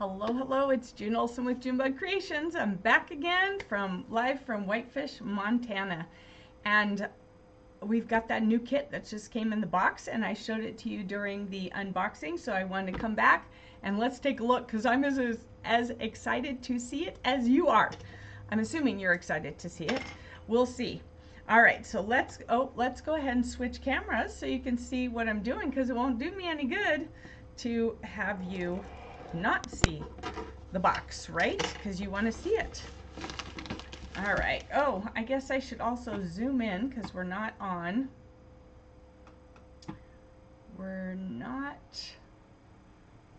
Hello, hello, it's June Olson with Junebug Creations. I'm back again live from Whitefish, Montana. And we've got that new kit that just came in the box, and I showed it to you during the unboxing, so I wanted to come back and let's take a look because I'm as excited to see it as you are. I'm assuming you're excited to see it. We'll see. All right, so let's go ahead and switch cameras so you can see what I'm doing, because it won't do me any good to have you not see the box, right? Because you want to see it. All right. Oh, I guess I should also zoom in because we're not on. We're not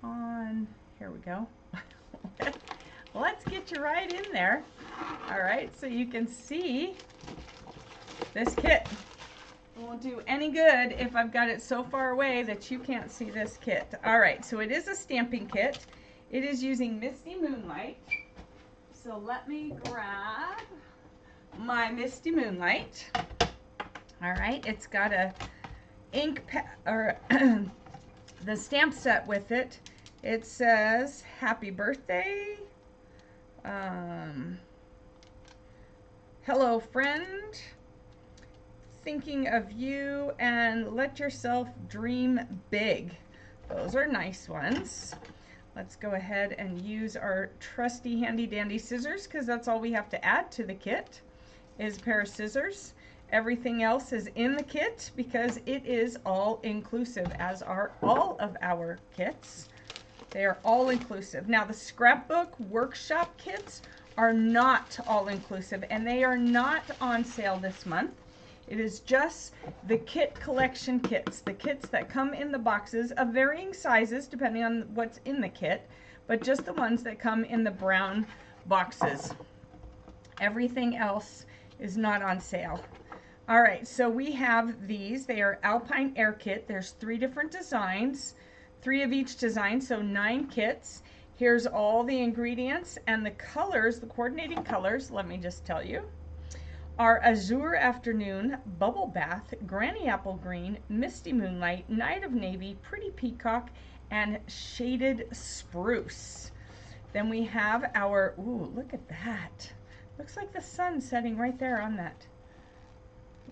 on. Here we go. Let's get you right in there. All right, so you can see this kit. It won't do any good if I've got it so far away that you can't see this kit. All right, so it is a stamping kit. It is using Misty Moonlight. So let me grab my Misty Moonlight. All right, it's got a ink or the stamp set with it. It says happy birthday. Hello friend. Thinking of you, and let yourself dream big. Those are nice ones. Let's go ahead and use our trusty handy dandy scissors, because that's all we have to add to the kit is a pair of scissors. Everything else is in the kit because it is all inclusive, as are all of our kits. They are all inclusive. Now the scrapbook workshop kits are not all inclusive, and they are not on sale this month. It is just the kit collection kits, the kits that come in the boxes of varying sizes depending on what's in the kit, but just the ones that come in the brown boxes. Everything else is not on sale. All right, so we have these. They are Alpine Air Kit. There's 3 different designs, 3 of each design, so 9 kits. Here's all the ingredients and the colors, the coordinating colors, let me just tell you, are Azure Afternoon, Bubble Bath, Granny Apple Green, Misty Moonlight, Night of Navy, Pretty Peacock, and Shaded Spruce. Then we have our, ooh, look at that. Looks like the sun setting right there on that.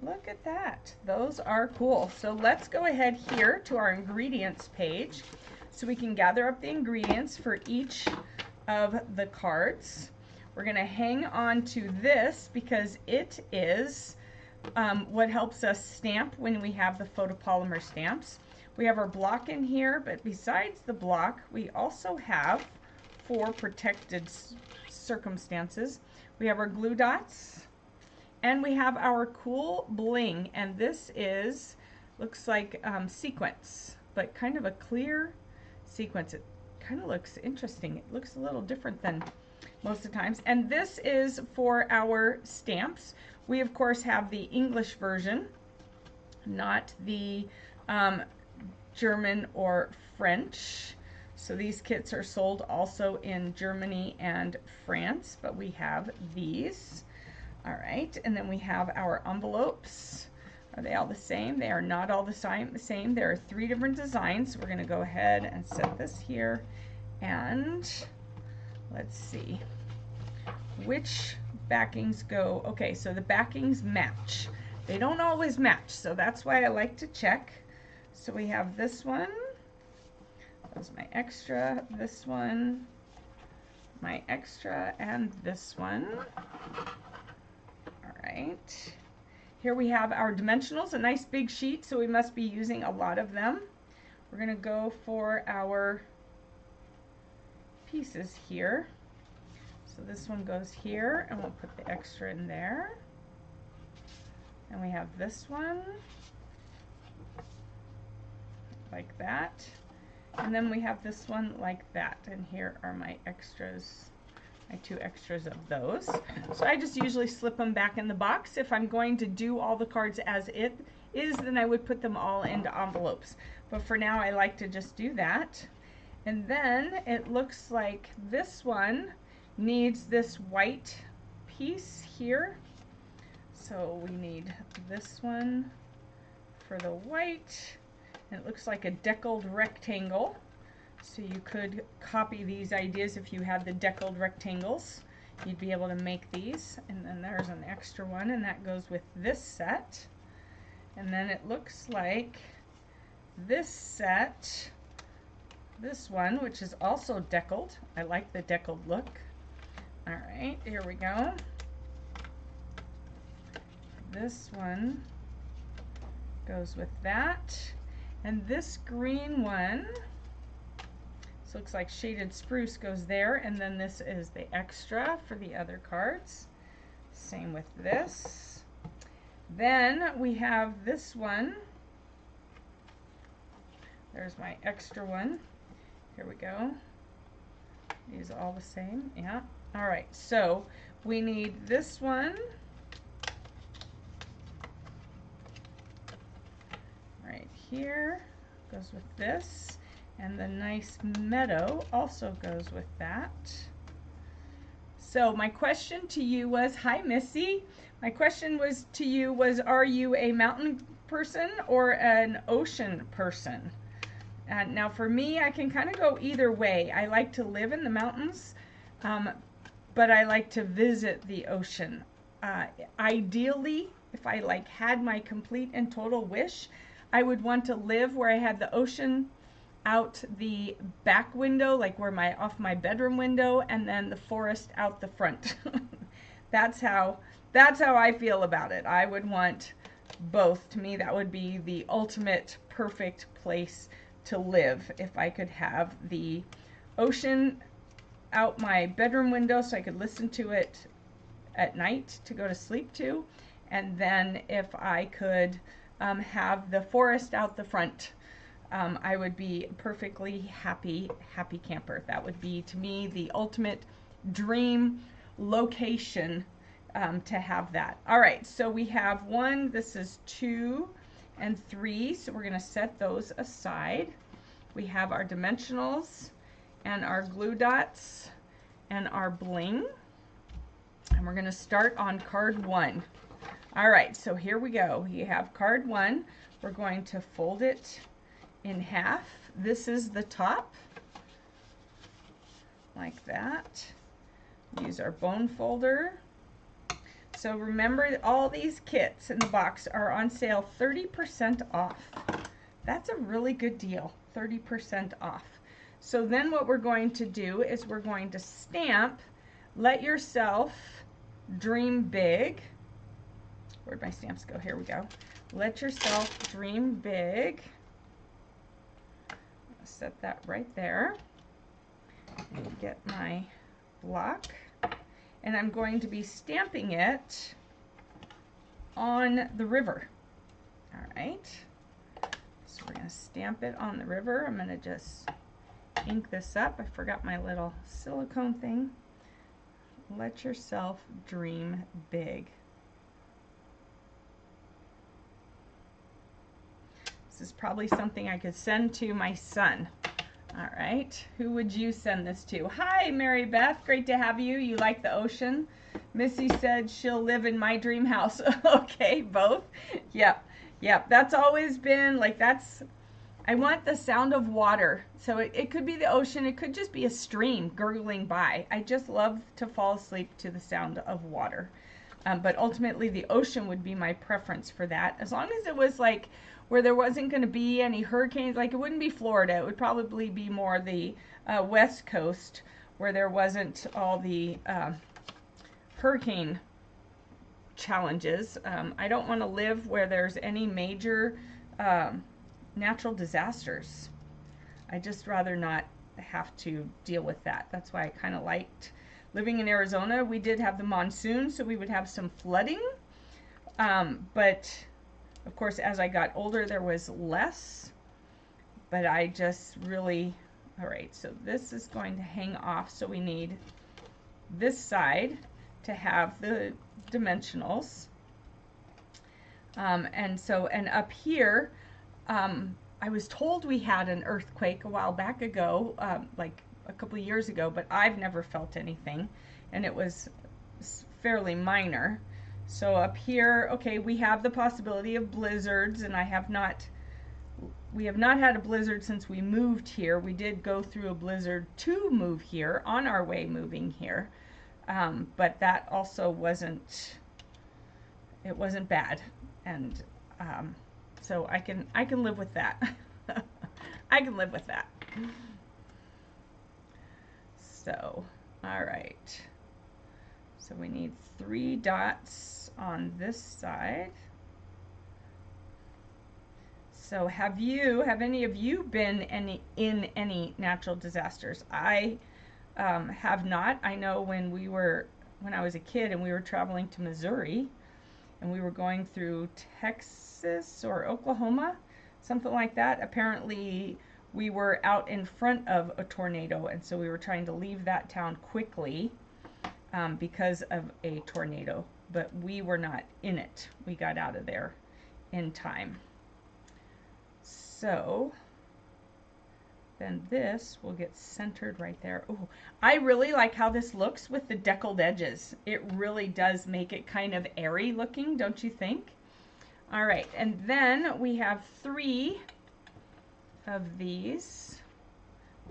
Look at that. Those are cool. So let's go ahead here to our ingredients page so we can gather up the ingredients for each of the cards. We're going to hang on to this because it is what helps us stamp when we have the photopolymer stamps. We have our block in here, but besides the block, we also have, for protected circumstances, we have our glue dots, and we have our cool bling, and this is, looks like sequins, but kind of a clear sequence. It kind of looks interesting. It looks a little different than most of the times. And this is for our stamps. We of course have the English version, not the German or French. So these kits are sold also in Germany and France, but we have these. All right, and then we have our envelopes. Are they all the same? They are not all the same. There are 3 different designs. We're going to go ahead and set this here, and let's see which backings go. Okay, so the backings match. They don't always match, so that's why I like to check. So we have this one. That's my extra. This one, my extra, and this one. All right. Here we have our dimensionals, a nice big sheet, so we must be using a lot of them. We're going to go for our pieces here. So this one goes here, and we'll put the extra in there. And we have this one, like that. And then we have this one like that. And here are my extras, my 2 extras of those. So I just usually slip them back in the box. If I'm going to do all the cards as it is, then I would put them all into envelopes. But for now, I like to just do that. And then it looks like this one needs this white piece here. So we need this one for the white. And it looks like a deckled rectangle. So you could copy these ideas if you had the deckled rectangles. You'd be able to make these. And then there's an extra one, and that goes with this set. And then it looks like this set, this one, which is also deckled. I like the deckled look. All right, here we go. This one goes with that. And this green one, this looks like shaded spruce, goes there. And then this is the extra for the other cards. Same with this. Then we have this one. There's my extra one. Here we go. These are all the same. Yeah. All right. So we need this one. Right here. Goes with this. And the nice meadow also goes with that. So my question to you was, hi Missy. My question was to you was, are you a mountain person or an ocean person? Now for me, I can kind of go either way. I like to live in the mountains, but I like to visit the ocean. Ideally, if I had my complete and total wish, I would want to live where I had the ocean out the back window, like where off my bedroom window, and then the forest out the front. That's how I feel about it. I would want both. To me, that would be the ultimate perfect place to live, if I could have the ocean out my bedroom window so I could listen to it at night to go to sleep to, and then if I could have the forest out the front, I would be perfectly happy camper. That would be, to me, the ultimate dream location to have that. All right, so we have 1, this is 2 and 3, so we're going to set those aside. We have our dimensionals and our glue dots and our bling, and we're going to start on card 1. All right, so here we go. You have card 1. We're going to fold it in half. This is the top, like that. Use our bone folder. So remember, all these kits in the box are on sale 30% off. That's a really good deal, 30% off. So then what we're going to do is we're going to stamp, let yourself dream big. Where'd my stamps go? Here we go. Let yourself dream big. I'll set that right there. And get my block. And I'm going to be stamping it on the river. All right. So we're going to stamp it on the river. I'm going to just ink this up. I forgot my little silicone thing. Let yourself dream big. This is probably something I could send to my son. All right, who would you send this to? Hi, Mary Beth, great to have you. You like the ocean? Missy said she'll live in my dream house. Okay, both? Yep, that's always been, I want the sound of water. So it could be the ocean, it could just be a stream gurgling by. I just love to fall asleep to the sound of water. But ultimately the ocean would be my preference for that. As long as it was where there wasn't going to be any hurricanes, it wouldn't be Florida. It would probably be more the West Coast, where there wasn't all the hurricane challenges. I don't want to live where there's any major natural disasters. I just rather not have to deal with that. That's why I kind of liked living in Arizona. We did have the monsoon, so we would have some flooding, but of course, as I got older, there was less, but I just really, all right, so this is going to hang off, so we need this side to have the dimensionals, and up here, I was told we had an earthquake a while back ago, like a couple of years ago, but I've never felt anything, and it was fairly minor. So up here, okay, we have the possibility of blizzards, and I have not we have not had a blizzard since we moved here. We did go through a blizzard to move here, on our way moving here. But that also wasn't bad. And so I can live with that. I can live with that. So, all right. So we need 3 dots on this side. So have any of you been in any natural disasters? I have not. I know when I was a kid and we were traveling to Missouri and we were going through Texas or Oklahoma, something like that. Apparently we were out in front of a tornado, and so we were trying to leave that town quickly because of a tornado, but we were not in it. We got out of there in time. So then this will get centered right there. Oh, I really like how this looks with the deckled edges. It really does make it kind of airy looking, don't you think? All right, and then we have 3 of these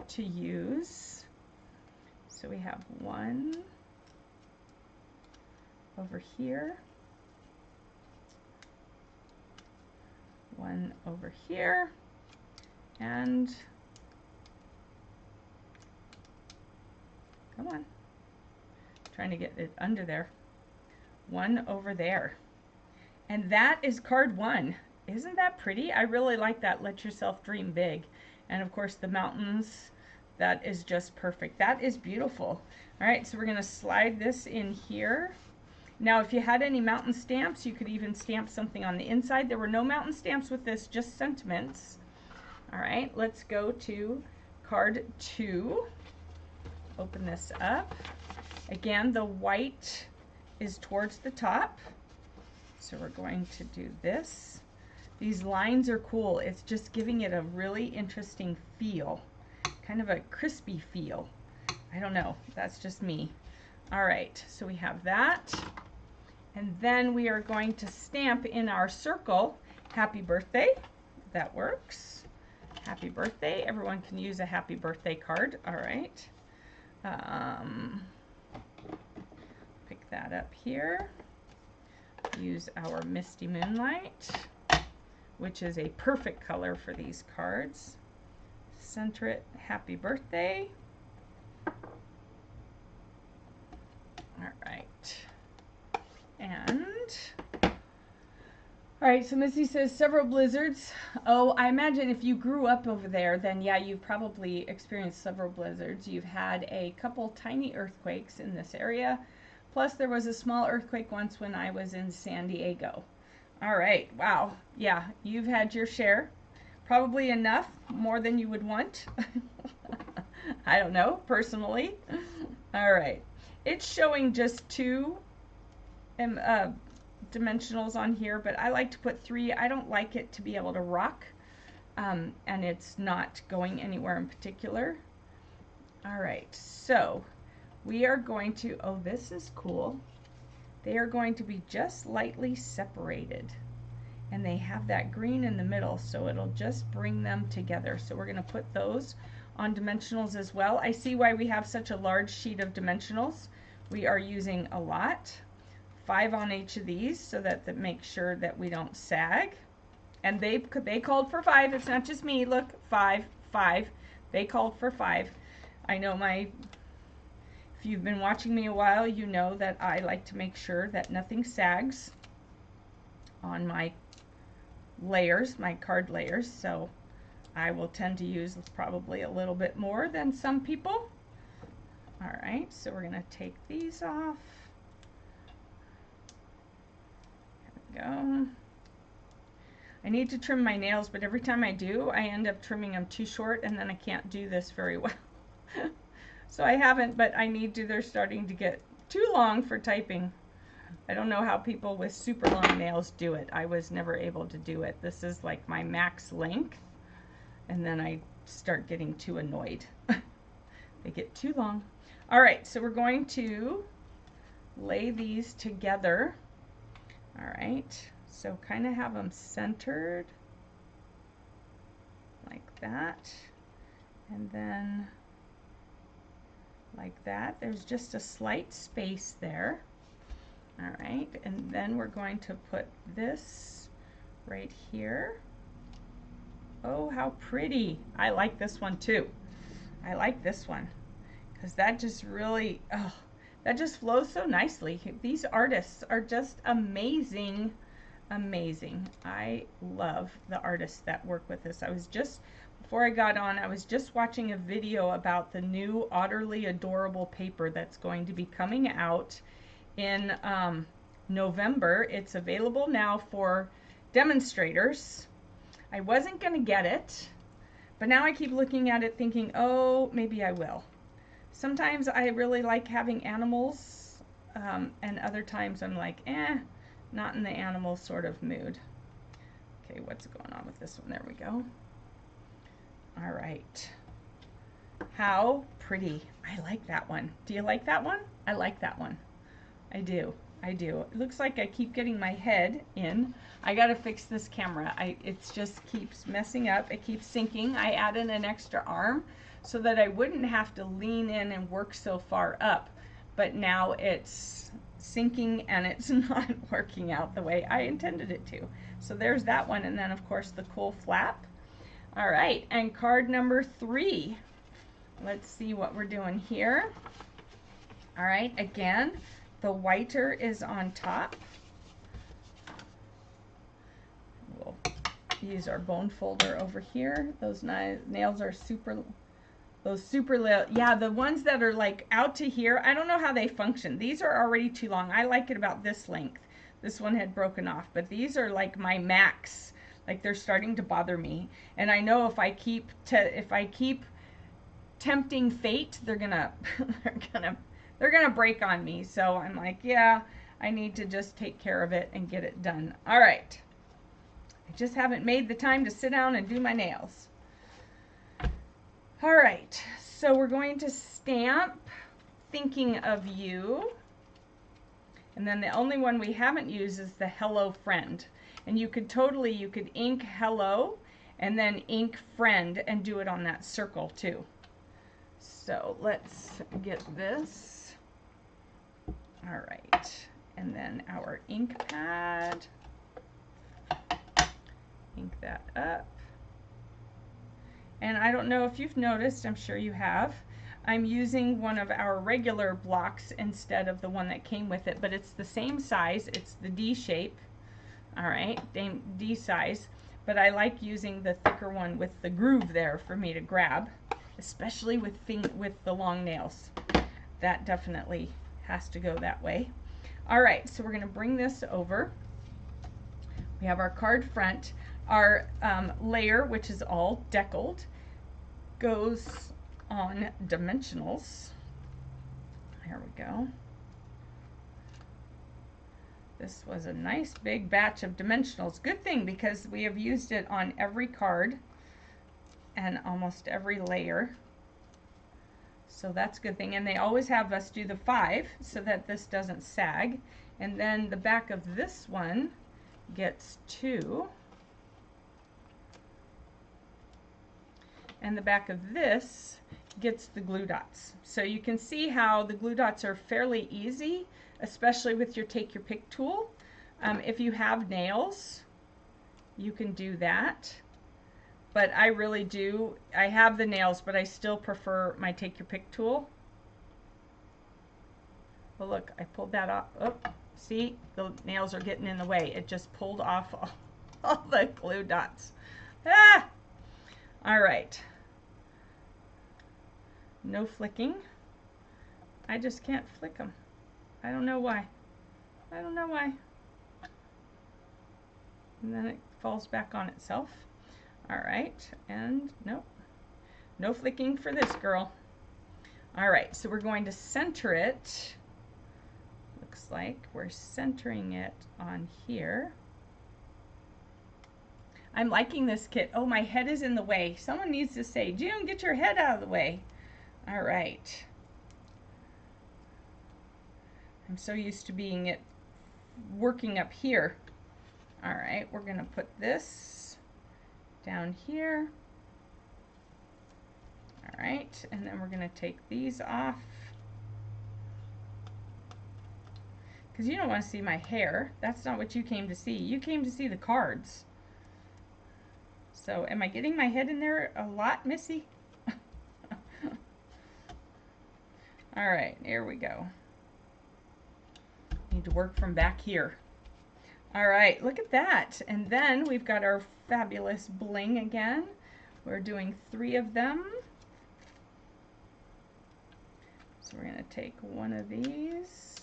to use. So we have 1 over here, 1 over here, and come on, trying to get it under there, 1 over there. And that is card 1. Isn't that pretty? I really like that. Let yourself dream big. And of course the mountains, that is just perfect. That is beautiful. All right, so we're going to slide this in here. Now if you had any mountain stamps, you could even stamp something on the inside. There were no mountain stamps with this, just sentiments. All right, let's go to card 2. Open this up. Again, the white is towards the top. So we're going to do this. These lines are cool. It's just giving it a really interesting feel, kind of a crispy feel. I don't know, that's just me. All right, so we have that. And then we are going to stamp in our circle, happy birthday. That works. Happy birthday. Everyone can use a happy birthday card. All right. Pick that up here. Use our Misty Moonlight, which is a perfect color for these cards. Center it, happy birthday. All right. And, all right, so Missy says several blizzards. Oh, I imagine if you grew up over there, then yeah, you've probably experienced several blizzards. You've had a couple tiny earthquakes in this area. Plus there was a small earthquake once when I was in San Diego. All right, wow. Yeah, you've had your share. Probably enough, more than you would want. I don't know, personally. All right, it's showing just 2 dimensionals on here, but I like to put 3. I don't like it to be able to rock, and it's not going anywhere in particular. All right, so we are going to, oh, this is cool. They are going to be just lightly separated, and they have that green in the middle, so it'll just bring them together. So we're going to put those on dimensionals as well. I see why we have such a large sheet of dimensionals. We are using a lot. 5 on each of these so that makes sure that we don't sag. And they called for 5. It's not just me. Look, 5, 5. They called for 5. I know if you've been watching me a while, you know that I like to make sure that nothing sags on my layers, my card layers. So I will tend to use probably a little bit more than some people. All right, so we're going to take these off. Go. I need to trim my nails, but every time I do, I end up trimming them too short, and then I can't do this very well. So I haven't, but I need to. They're starting to get too long for typing. I don't know how people with super long nails do it. I was never able to do it. This is like my max length, and then I start getting too annoyed. They get too long. All right, so we're going to lay these together. All right, so kind of have them centered. that. And then like that. There's just a slight space there. All right, and then we're going to put this right here. Oh, how pretty. I like this one too. I like this one because that just really, oh, that just flows so nicely. These artists are just amazing, amazing. I love the artists that work with this. Before I got on, I was just watching a video about the new Utterly Adorable paper that's going to be coming out in November. It's available now for demonstrators. I wasn't going to get it, but now I keep looking at it thinking, oh, maybe I will. Sometimes I really like having animals, and other times I'm like, not in the animal sort of mood. Okay, what's going on with this one? There we go. All right. How pretty. I like that one. Do you like that one? I like that one. I do. I do. It looks like I keep getting my head in. I gotta fix this camera. It just keeps messing up. It keeps sinking. I added an extra arm so that I wouldn't have to lean in and work so far up. But now it's sinking and it's not working out the way I intended it to. So there's that one, and then of course the cool flap. All right, and card number 3. Let's see what we're doing here. All right, again, the whiter is on top. We'll use our bone folder over here. Those nails are super little. Yeah, the ones that are like out to here, I don't know how they function. These are already too long. I like it about this length. This one had broken off, but these are like my max. Like they're starting to bother me. And I know if I keep tempting fate, they're gonna they're gonna break on me. So I'm like, yeah, I need to just take care of it and get it done. All right. I just haven't made the time to sit down and do my nails. All right, so we're going to stamp Thinking of You. And then the only one we haven't used is the Hello Friend. And you could ink hello and then ink friend and do it on that circle too. So let's get this. All right, and then our ink pad. Ink that up. And I don't know if you've noticed, I'm sure you have, I'm using one of our regular blocks instead of the one that came with it, but it's the same size. It's the D shape. All right, D size, but I like using the thicker one with the groove there for me to grab, especially with the long nails. That definitely has to go that way. All right, so we're going to bring this over. We have our card front. Our layer, which is all deckled, goes on dimensionals. Here we go. This was a nice big batch of dimensionals. Good thing, because we have used it on every card and almost every layer. So that's a good thing. And they always have us do the 5 so that this doesn't sag. And then the back of this one gets 2. And the back of this gets the glue dots. So you can see how the glue dots are fairly easy, especially with your take your pick tool. If you have nails, you can do that. But I really do, I have the nails, but I still prefer my take your pick tool. Well, look, I pulled that off. Oh, see, the nails are getting in the way. It just pulled off all the glue dots. Ah! All right. No flicking. I just can't flick them. I don't know why. I don't know why. And then it falls back on itself. All right, and nope. No flicking for this girl. All right, so we're going to center it. Looks like we're centering it on here. I'm liking this kit. Oh, my head is in the way. Someone needs to say, June, get your head out of the way. All right. I'm so used to working up here. All right, we're gonna put this down here. All right, and then we're going to take these off because you don't want to see my hair. That's not what you came to see. You came to see the cards. So am I getting my head in there a lot, Missy? All right, here we go. Need to work from back here. All right, look at that. And then we've got our fabulous bling again. We're doing 3 of them. So we're going to take one of these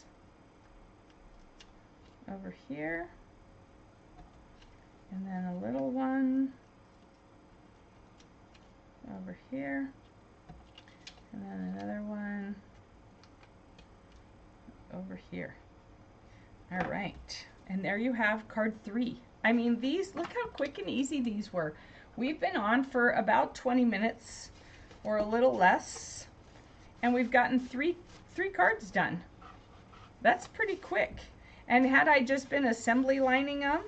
over here, and then a little one over here, and then another one over here. All right, and there you have card 3. I mean, these, look how quick and easy these were. We've been on for about 20 minutes or a little less, and we've gotten three cards done. That's pretty quick. And had I just been assembly lining them,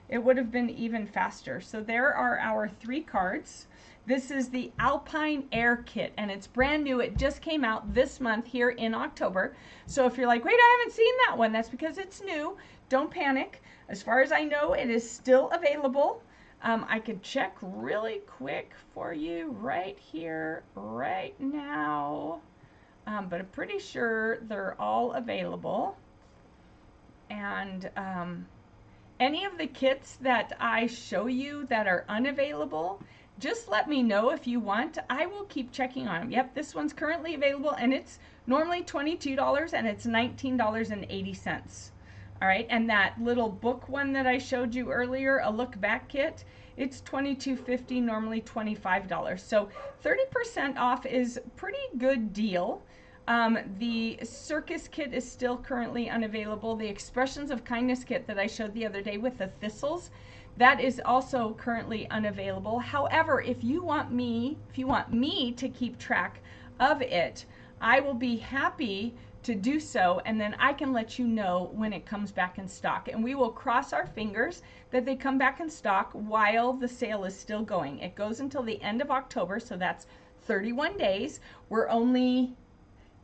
it would have been even faster. So there are our 3 cards. This is the Alpine Air Kit, and it's brand new. It just came out this month here in October. So if you're like, wait, I haven't seen that one, that's because it's new. Don't panic. As far as I know, it is still available. I could check really quick for you right here, right now. But I'm pretty sure they're all available. And any of the kits that I show you that are unavailable, just let me know if you want. I will keep checking on them. Yep, this one's currently available, and it's normally $22 and it's $19.80. All right, and that little book one that I showed you earlier, a look back kit, it's $22.50, normally $25. So 30% off is a pretty good deal. The circus kit is still currently unavailable. The expressions of kindness kit that I showed the other day with the thistles, that is also currently unavailable. However, if you want me to keep track of it, I will be happy to do so, and then I can let you know when it comes back in stock. And we will cross our fingers that they come back in stock while the sale is still going. It goes until the end of October, so that's 31 days. We're only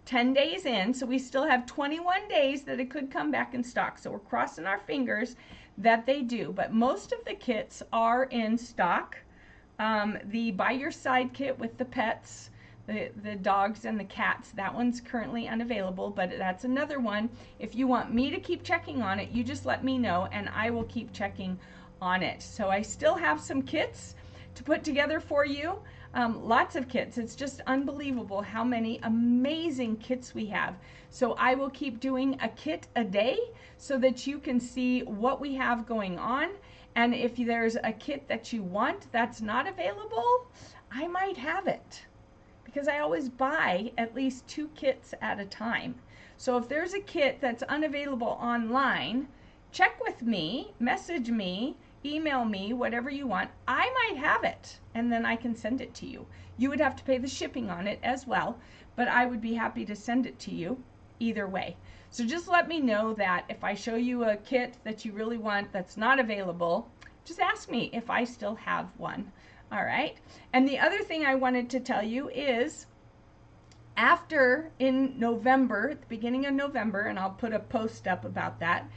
10 days in, so we still have 21 days that it could come back in stock. So we're crossing our fingers that they do. But most of the kits are in stock. The By Your Side kit with the pets, the dogs and the cats, that one's currently unavailable, but that's another one. If you want me to keep checking on it, you just let me know and I will keep checking on it. So I still have some kits to put together for you. Lots of kits. It's just unbelievable how many amazing kits we have. So I will keep doing a kit a day so that you can see what we have going on. And if there's a kit that you want that's not available, I might have it, because I always buy at least 2 kits at a time. So if there's a kit that's unavailable online, check with me, message me, email me, whatever you want. I might have it, and then I can send it to you. You would have to pay the shipping on it as well, but I would be happy to send it to you either way. So just let me know that if I show you a kit that you really want that's not available, just ask me if I still have one. All right. And the other thing I wanted to tell you is, after in November, at the beginning of November, and I'll put a post up about that,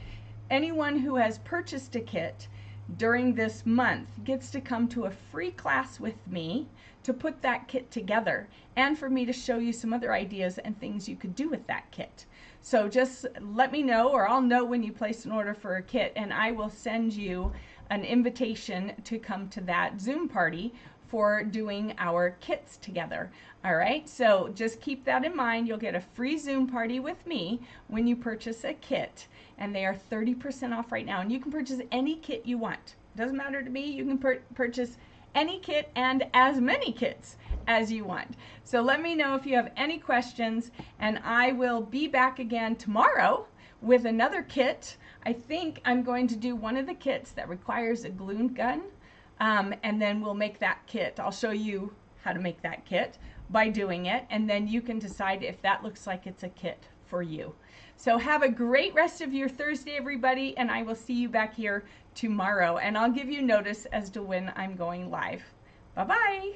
anyone who has purchased a kit during this month gets to come to a free class with me to put that kit together, and for me to show you some other ideas and things you could do with that kit. So just let me know, or I'll know when you place an order for a kit, and I will send you an invitation to come to that Zoom party for doing our kits together. All right, so just keep that in mind. You'll get a free Zoom party with me when you purchase a kit, and they are 30% off right now, and you can purchase any kit you want. Doesn't matter to me. You can purchase any kit and as many kits as you want. So let me know if you have any questions, and I will be back again tomorrow with another kit. I think I'm going to do one of the kits that requires a glue gun, and then we'll make that kit. I'll show you how to make that kit by doing it, and then you can decide if that looks like it's a kit for you. So have a great rest of your Thursday, everybody, and I will see you back here tomorrow, and I'll give you notice as to when I'm going live. Bye-bye.